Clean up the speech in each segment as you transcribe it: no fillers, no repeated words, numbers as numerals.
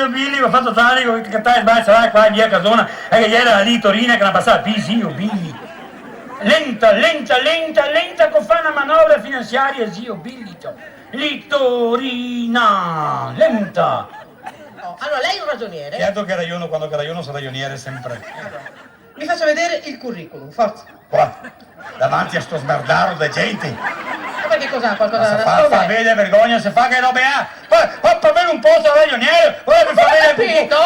zio Billy, mi ha fatto tale che te sbaglia, vai qua via casona, e che ieri era lì Torina che l'ha passata, zio Billy. Lenta, che fa una manovra finanziaria, zio Billy. Lì Torina, lenta. Oh, allora, lei è un ragioniere? Certo che raiono quando che raiono sono ragioniere sempre. Mi faccia vedere il curriculum, forza. Qua, davanti a sto smerdardo di gente. Ma che cos'ha? Qualcosa Se da fa nascondere? vede vergogna, se fa che robe ha. Poi per avere un posto da ragioniere, poi mi fa vedere capito? No,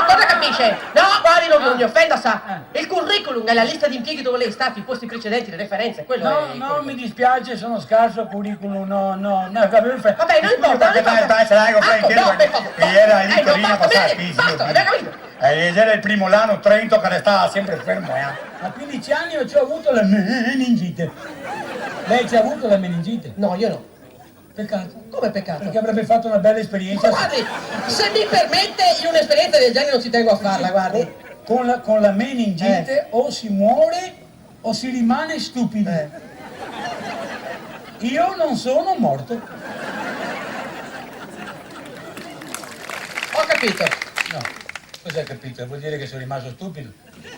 cosa capisce? No, guardi, non mi offenda, sa. Il curriculum è la lista di impieghi dove lei è stato, i posti precedenti, le referenze, quello è No, il no, curriculum. mi dispiace, sono scarso a curriculum, no. Vabbè, non importa, non importa. Dai, ce l'hai, Ecco, no, per favore. Ieri lì Non Torino basta, passava bene, basta, abbiamo capito. ieri era il primo l'anno Trento che stava sempre fermo, A 15 anni io ci ho avuto la meningite. Lei ci ha avuto la meningite? No, io no. Peccato. Come peccato? Perché avrebbe fatto una bella esperienza. Guardi, se mi permette, io un'esperienza del genere non ci tengo a farla, guardi. Con la meningite o si muore o si rimane stupidi. Io non sono morto. Ho capito. No, cosa hai capito? Vuol dire che sono rimasto stupido?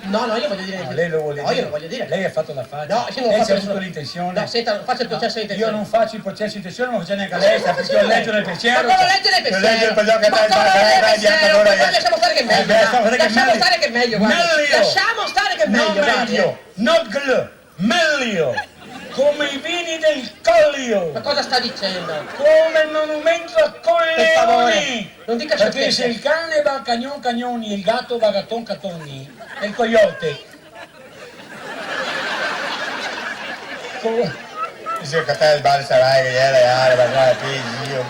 No, io voglio dire... No, lei lo vuole No, dire. io non voglio dire. Lei ha fatto la faccia. No, io non lei faccio c'ha nessuno- avuto l'intenzione. No, senta, non faccio il processo di intenzione. Io non faccio i processi di intenzione, non faccio neanche a lei, perché io leggo nel pensiero. Ma come legge nel pensiero? Io leggo il pensiero che Ma come legge nel pensiero? Ma lasciamo stare che è meglio. Lasciamo stare che è meglio, guarda. Lasciamo stare che è meglio, Non guardi. meglio, not gl, meglio. Come i vini del Collio. Ma cosa sta dicendo? Come il monumento a Per favore, Colleoni. non dica Perché sciocchezze. se il cane va cagnoni e il gatto va catoni e il coyote. Dice che te sbagli sarai che ieri, ma guarda, io